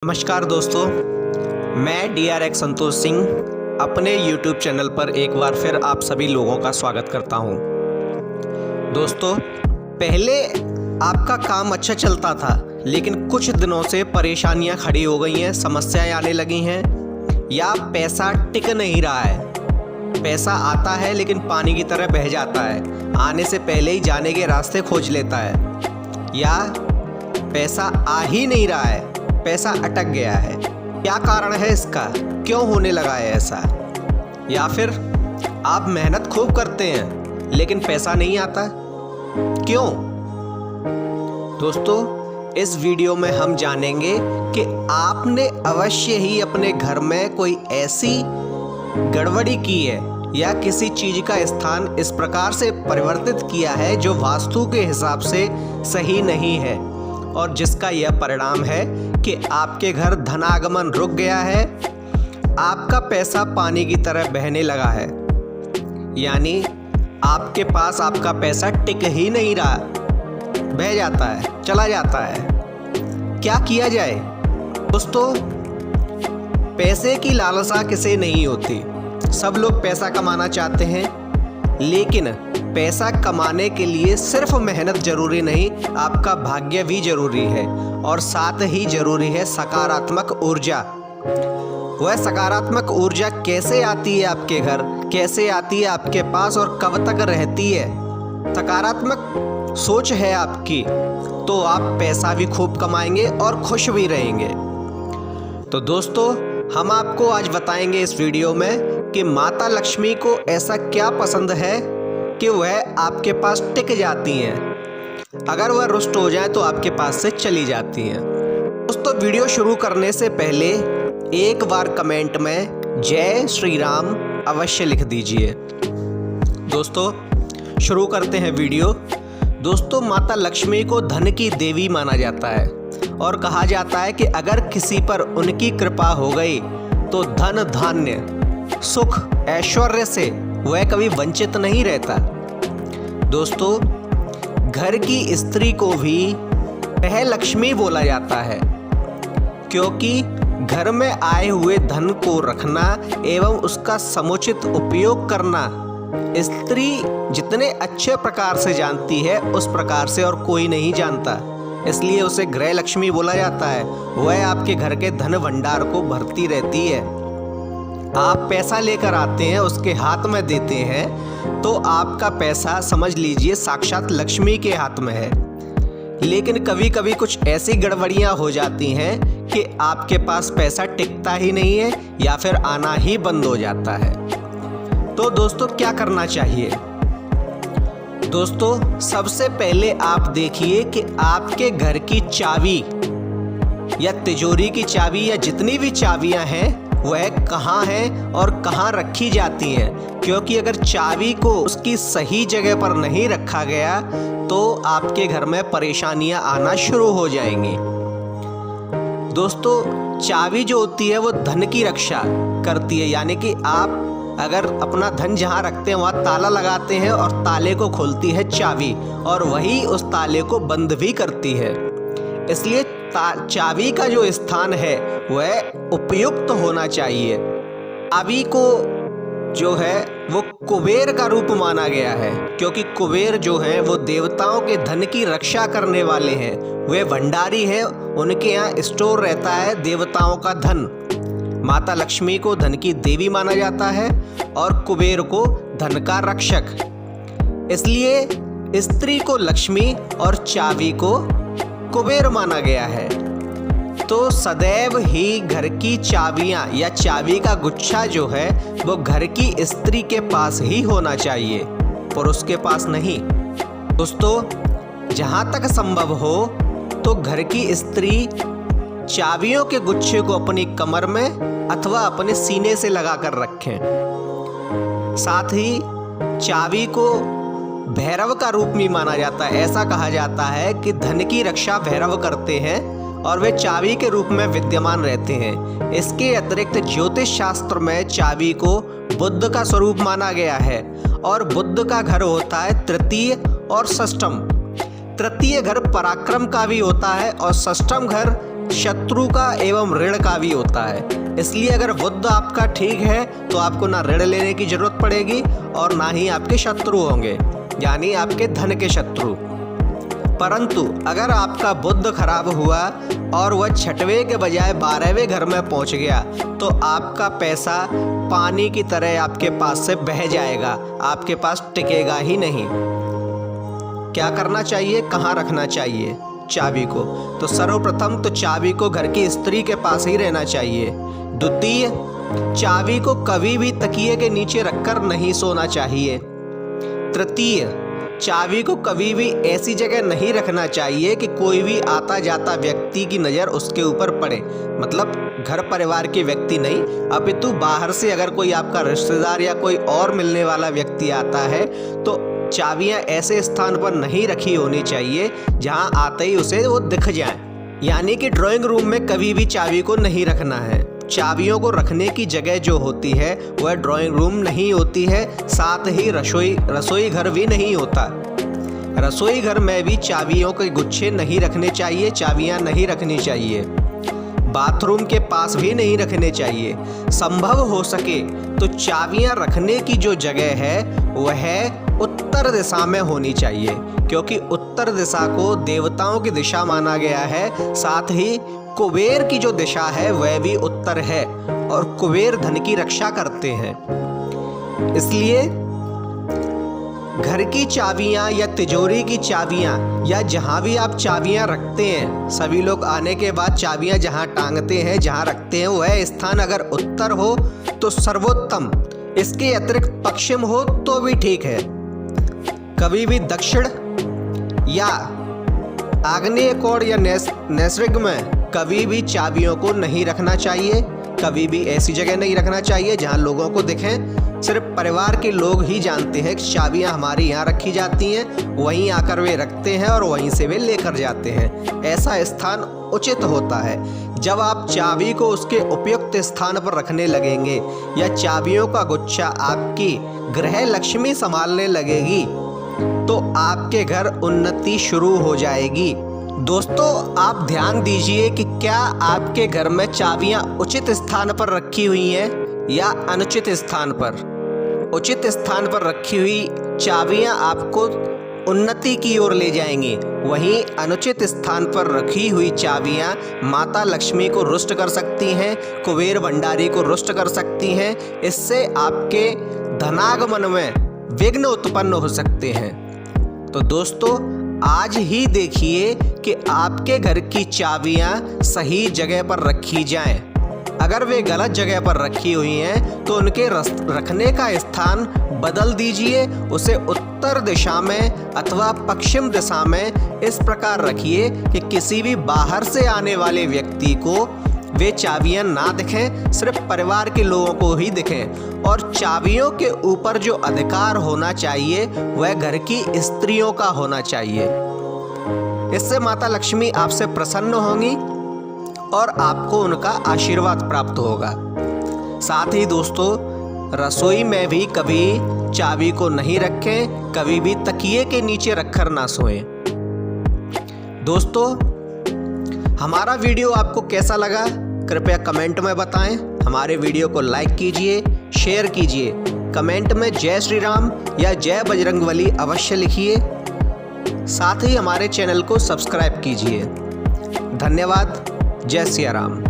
नमस्कार दोस्तों, मैं DRX संतोष सिंह अपने YouTube चैनल पर एक बार फिर आप सभी लोगों का स्वागत करता हूं। दोस्तों, पहले आपका काम अच्छा चलता था, लेकिन कुछ दिनों से परेशानियां खड़ी हो गई हैं, समस्याएं आने लगी हैं या पैसा टिक नहीं रहा है। पैसा आता है लेकिन पानी की तरह बह जाता है, आने से पहले ही जाने के रास्ते खोज लेता है, या पैसा आ ही नहीं रहा है, पैसा अटक गया है। क्या कारण है इसका? क्यों होने लगा है ऐसा? या फिर आप मेहनत खूब करते हैं लेकिन पैसा नहीं आता, क्यों? दोस्तों, इस वीडियो में हम जानेंगे कि आपने अवश्य ही अपने घर में कोई ऐसी गड़बड़ी की है या किसी चीज का स्थान इस प्रकार से परिवर्तित किया है जो वास्तु के हिसाब से सही नहीं है, और जिसका यह परिणाम है कि आपके घर धनागमन रुक गया है, आपका पैसा पानी की तरह बहने लगा है, यानी आपके पास आपका पैसा टिक ही नहीं रहा, बह जाता है, चला जाता है। क्या किया जाए? दोस्तों, पैसे की लालसा किसे नहीं होती। सब लोग पैसा कमाना चाहते हैं, लेकिन पैसा कमाने के लिए सिर्फ मेहनत जरूरी नहीं, आपका भाग्य भी जरूरी है, और साथ ही जरूरी है सकारात्मक ऊर्जा। वह सकारात्मक ऊर्जा कैसे आती है आपके घर, कैसे आती है आपके पास और कब तक रहती है? सकारात्मक सोच है आपकी तो आप पैसा भी खूब कमाएंगे और खुश भी रहेंगे। तो दोस्तों, हम आपको आज बताएंगे इस वीडियो में कि माता लक्ष्मी को ऐसा क्या पसंद है कि वह आपके पास टिक जाती हैं, अगर वह रुष्ट हो जाए तो आपके पास से चली जाती हैं। दोस्तों, वीडियो शुरू करने से पहले एक बार कमेंट में जय श्री राम अवश्य लिख दीजिए। दोस्तों, शुरू करते हैं वीडियो। दोस्तों, माता लक्ष्मी को धन की देवी माना जाता है और कहा जाता है कि अगर किसी पर उनकी कृपा हो गई तो धन धान्य सुख ऐश्वर्य से वह कभी वंचित नहीं रहता। दोस्तों, घर की स्त्री को भी वह लक्ष्मी बोला जाता है, क्योंकि घर में आए हुए धन को रखना एवं उसका समुचित उपयोग करना स्त्री जितने अच्छे प्रकार से जानती है उस प्रकार से और कोई नहीं जानता, इसलिए उसे गृह लक्ष्मी बोला जाता है। वह आपके घर के धन भंडार को भरती रहती है। आप पैसा लेकर आते हैं, उसके हाथ में देते हैं, तो आपका पैसा समझ लीजिए साक्षात लक्ष्मी के हाथ में है। लेकिन कभी कभी कुछ ऐसी गड़बड़ियां हो जाती हैं कि आपके पास पैसा टिकता ही नहीं है या फिर आना ही बंद हो जाता है। तो दोस्तों, क्या करना चाहिए? दोस्तों, सबसे पहले आप देखिए कि आपके घर की चाबी या तिजोरी की चाबी या जितनी भी चाबियां हैं वह कहाँ है और कहाँ रखी जाती हैं, क्योंकि अगर चाबी को उसकी सही जगह पर नहीं रखा गया तो आपके घर में परेशानियां आना शुरू हो जाएंगी। दोस्तों, चाबी जो होती है वो धन की रक्षा करती है, यानी कि आप अगर अपना धन जहाँ रखते हैं वहाँ ताला लगाते हैं और ताले को खोलती है चाबी, और वही उस ताले को बंद भी करती है। इसलिए चाबी का जो स्थान है वह उपयुक्त होना चाहिए। चाबी को जो है वो कुबेर का रूप माना गया है, क्योंकि कुबेर जो है वो देवताओं के धन की रक्षा करने वाले हैं, वे भंडारी हैं, उनके यहाँ स्टोर रहता है देवताओं का धन। माता लक्ष्मी को धन की देवी माना जाता है और कुबेर को धन का रक्षक, इसलिए स्त्री को लक्ष्मी और चाबी को कुबेर माना गया है। तो सदैव ही घर की चाबियां या चाबी का गुच्छा जो है वो घर की स्त्री के पास ही होना चाहिए, पुरुष के पास नहीं। दोस्तों, जहां तक संभव हो तो घर की स्त्री चाबियों के गुच्छे को अपनी कमर में अथवा अपने सीने से लगाकर रखें। साथ ही चाबी को भैरव का रूप भी माना जाता है। ऐसा कहा जाता है कि धन की रक्षा भैरव करते हैं और वे चाबी के रूप में विद्यमान रहते हैं। इसके अतिरिक्त ज्योतिष शास्त्र में चाबी को बुध का स्वरूप माना गया है, और बुध का घर होता है तृतीय और षष्ठम। तृतीय घर पराक्रम का भी होता है और षष्ठम घर शत्रु का एवं ऋण का भी होता है। इसलिए अगर बुध आपका ठीक है तो आपको ना ऋण लेने की जरूरत पड़ेगी और ना ही आपके शत्रु होंगे, यानी आपके धन के शत्रु। परंतु अगर आपका बुध खराब हुआ और वह 6वें के बजाय 12वें घर में पहुंच गया तो आपका पैसा पानी की तरह आपके पास से बह जाएगा, आपके पास टिकेगा ही नहीं। क्या करना चाहिए, कहाँ रखना चाहिए चाबी को? तो सर्वप्रथम तो चाबी को घर की स्त्री के पास ही रहना चाहिए। द्वितीय, चाबी को कभी भी तकिए के नीचे रखकर नहीं सोना चाहिए। तृतीय, चाबी को कभी भी ऐसी जगह नहीं रखना चाहिए कि कोई भी आता जाता व्यक्ति की नज़र उसके ऊपर पड़े, मतलब घर परिवार के व्यक्ति नहीं, अपितु बाहर से अगर कोई आपका रिश्तेदार या कोई और मिलने वाला व्यक्ति आता है तो चाबियां ऐसे स्थान पर नहीं रखी होनी चाहिए जहां आते ही उसे वो दिख जाए। यानी कि ड्राइंग रूम में कभी भी चाबी को नहीं रखना है। चाबियों को रखने की जगह जो होती है वह ड्राइंग रूम नहीं होती है, साथ ही रसोई घर भी नहीं होता। रसोई घर में भी चाबियों के गुच्छे नहीं रखने चाहिए, चाबियां नहीं रखनी चाहिए। बाथरूम के पास भी नहीं रखने चाहिए। संभव हो सके तो चाबियां रखने की जो जगह है वह उत्तर दिशा में होनी चाहिए, क्योंकि उत्तर दिशा को देवताओं की दिशा माना गया है। साथ ही कुबेर की जो दिशा है वह भी उत्तर है और कुबेर धन की रक्षा करते हैं। इसलिए घर की चाबियां या तिजोरी की चाबियां या जहां भी आप चाबियां रखते हैं, सभी लोग आने के बाद चाबियां जहां टांगते हैं, जहां रखते हैं, वह स्थान अगर उत्तर हो तो सर्वोत्तम। इसके अतिरिक्त पश्चिम हो तो भी ठीक है। कभी भी दक्षिण या आग्नेय कोण या नैसर्गिक में कभी भी चाबियों को नहीं रखना चाहिए। कभी भी ऐसी जगह नहीं रखना चाहिए जहां लोगों को दिखें। सिर्फ परिवार के लोग ही जानते हैं कि चाबियां हमारी यहाँ रखी जाती हैं, वहीं आकर वे रखते हैं और वहीं से वे लेकर जाते हैं। ऐसा स्थान उचित होता है। जब आप चाबी को उसके उपयुक्त स्थान पर रखने लगेंगे या चाबियों का गुच्छा आपकी गृह लक्ष्मी संभालने लगेगी तो आपके घर उन्नति शुरू हो जाएगी। दोस्तों, आप ध्यान दीजिए कि क्या आपके घर में चाबियां उचित स्थान पर रखी हुई हैं या अनुचित स्थान पर। उचित स्थान पर रखी हुई चाबियां आपको उन्नति की ओर ले जाएंगी, वहीं अनुचित स्थान पर रखी हुई चाबियां माता लक्ष्मी को रुष्ट कर सकती हैं, कुबेर भंडारी को रुष्ट कर सकती हैं। इससे आपके धनागमन में विघ्न उत्पन्न हो सकते हैं। तो दोस्तों, आज ही देखिए कि आपके घर की चाबियां सही जगह पर रखी जाएं। अगर वे गलत जगह पर रखी हुई हैं तो उनके रखने का स्थान बदल दीजिए। उसे उत्तर दिशा में अथवा पश्चिम दिशा में इस प्रकार रखिए कि किसी भी बाहर से आने वाले व्यक्ति को वे चाबियां ना दिखें, सिर्फ परिवार के लोगों को ही दिखें। और चाबियों के ऊपर जो अधिकार होना चाहिए वह घर की स्त्रियों का होना चाहिए। इससे माता लक्ष्मी आपसे प्रसन्न होंगी और आपको उनका आशीर्वाद प्राप्त होगा। साथ ही दोस्तों, रसोई में भी कभी चाबी को नहीं रखें, कभी भी तकिए के नीचे रखकर ना सोएं। दोस्तों, हमारा वीडियो आपको कैसा लगा कृपया कमेंट में बताएं। हमारे वीडियो को लाइक कीजिए, शेयर कीजिए। कमेंट में जय श्री राम या जय बजरंगबली अवश्य लिखिए। साथ ही हमारे चैनल को सब्सक्राइब कीजिए। धन्यवाद। जय सिया राम।